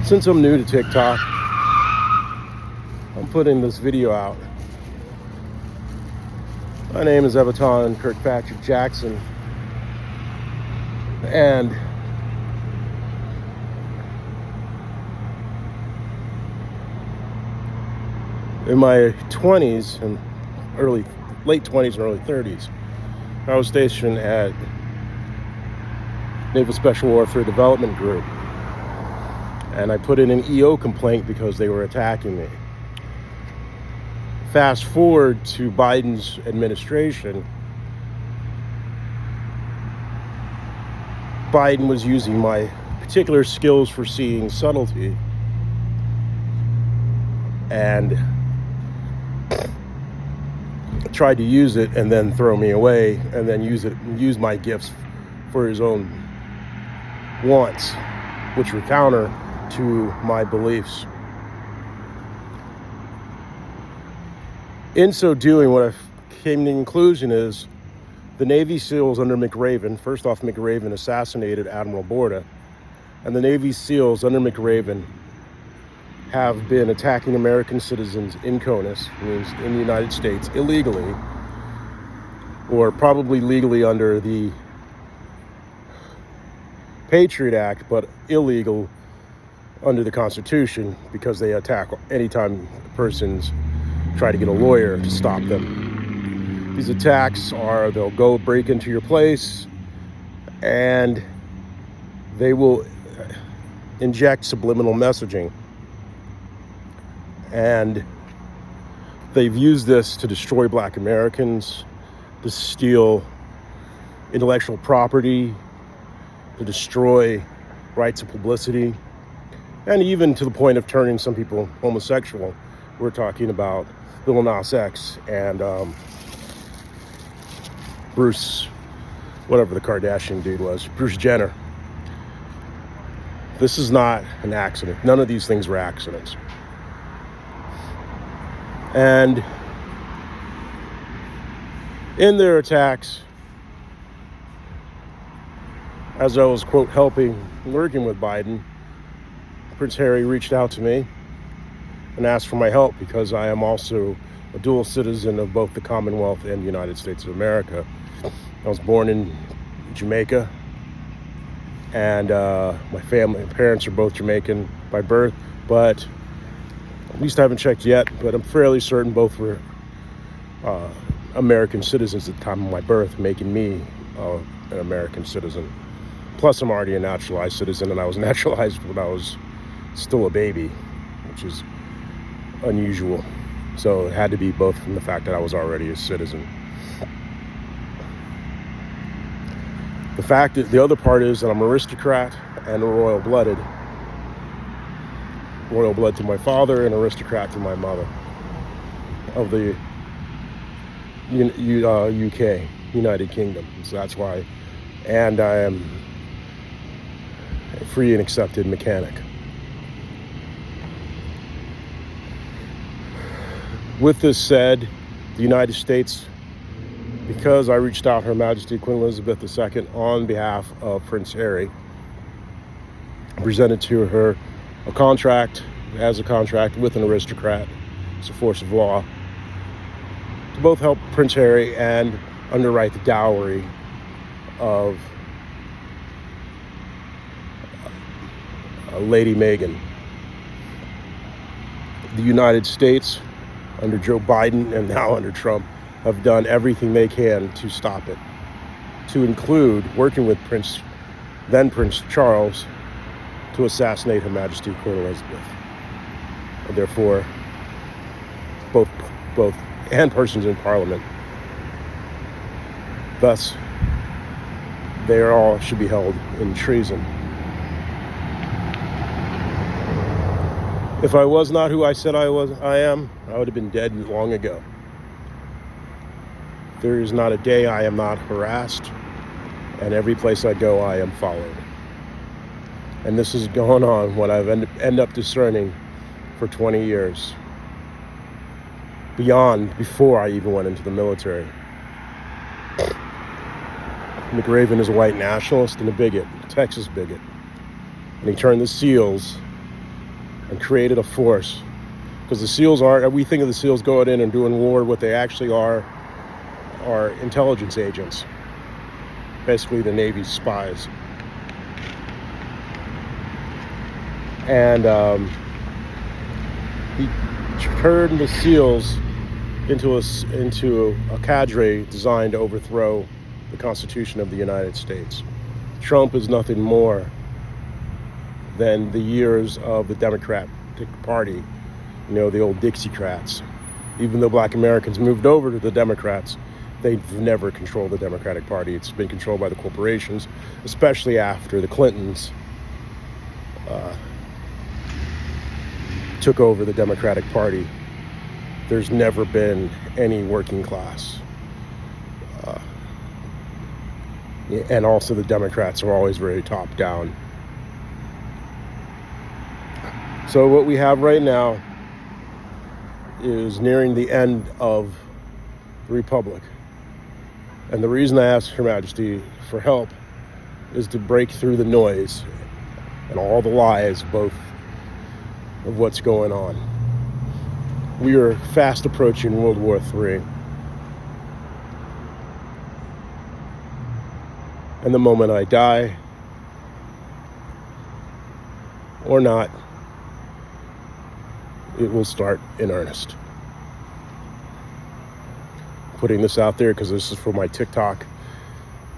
Since I'm new to TikTok, I'm putting this video out. My name is Evaton Kirkpatrick Jackson, and in my 20s and late 20s and early 30s, I was stationed at Naval Special Warfare Development Group, and I put in an EO complaint because they were attacking me. Fast forward to Biden's administration, Biden was using my particular skills for seeing subtlety and tried to use it and then throw me away, and then use my gifts for his own wants, which were counter to my beliefs. In so doing, what I came to the conclusion is the Navy SEALs under McRaven, first off, McRaven assassinated Admiral Borda, and the Navy SEALs under McRaven have been attacking American citizens in CONUS, means in the United States, illegally, or probably legally under the Patriot Act, but illegal under the Constitution, because they attack anytime persons try to get a lawyer to stop them. These attacks are, they'll go break into your place and they will inject subliminal messaging. And they've used this to destroy Black Americans, to steal intellectual property, to destroy rights of publicity, and even to the point of turning some people homosexual. We're talking about Lil Nas X and Bruce, whatever the Kardashian dude was, Bruce Jenner. This is not an accident. None of these things were accidents. And in their attacks, as I was, quote, working with Biden, Prince Harry reached out to me and asked for my help because I am also a dual citizen of both the Commonwealth and the United States of America. I was born in Jamaica, and my parents are both Jamaican by birth, but at least I haven't checked yet, but I'm fairly certain both were American citizens at the time of my birth, making me an American citizen. Plus, I'm already a naturalized citizen, and I was naturalized when I was still a baby, which is unusual. So it had to be both from the fact that I was already a citizen. The fact that the other part is that I'm an aristocrat and a royal-blooded. Royal blood to my father and aristocrat to my mother of the UK, United Kingdom. So that's why. And I am a free and accepted mechanic. With this said, the United States, because I reached out Her Majesty Queen Elizabeth II on behalf of Prince Harry, presented to her a contract with an aristocrat, it's a force of law, to both help Prince Harry and underwrite the dowry of Lady Meghan. The United States, under Joe Biden and now under Trump, have done everything they can to stop it, to include working with then Prince Charles, to assassinate Her Majesty Queen Elizabeth. And therefore, both and persons in Parliament. Thus, they all should be held in treason. If I was not who I said I am, I would have been dead long ago. There is not a day I am not harassed, and every place I go, I am followed. And this is going on what I've end up discerning for 20 years, before I even went into the military. McRaven is a white nationalist and a bigot, a Texas bigot. And he turned the SEALs and created a force. Because the SEALs aren't, we think of the SEALs going in and doing war. What they actually are intelligence agents. Basically the Navy's spies. And he turned the SEALs into a cadre designed to overthrow the Constitution of the United States. Trump is nothing more than the years of the Democratic Party, the old Dixiecrats. Even though black Americans moved over to the Democrats, they've never controlled the Democratic Party. It's been controlled by the corporations, especially after the Clintons took over the Democratic Party. There's never been any working class. And also the Democrats are always very top down. So what we have right now is nearing the end of the Republic. And the reason I asked Her Majesty for help is to break through the noise and all the lies, both of what's going on. We are fast approaching World War III. And the moment I die, or not, it will start in earnest. Putting this out there because this is for my TikTok,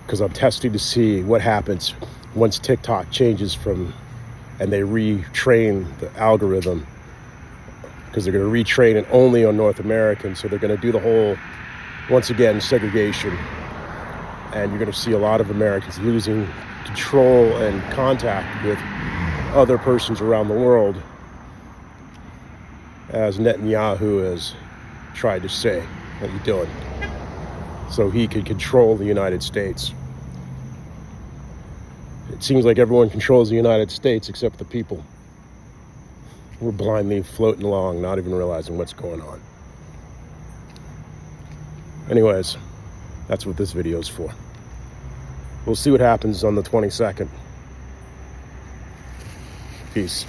because I'm testing to see what happens once TikTok changes and they retrain the algorithm, because they're going to retrain it only on North Americans. So they're going to do the whole, once again, segregation. And you're going to see a lot of Americans losing control and contact with other persons around the world, as Netanyahu has tried to say. What you doing? So he could control the United States. It seems like everyone controls the United States except the people. We're blindly floating along, not even realizing what's going on. Anyways, that's what this video is for. We'll see what happens on the 22nd. Peace.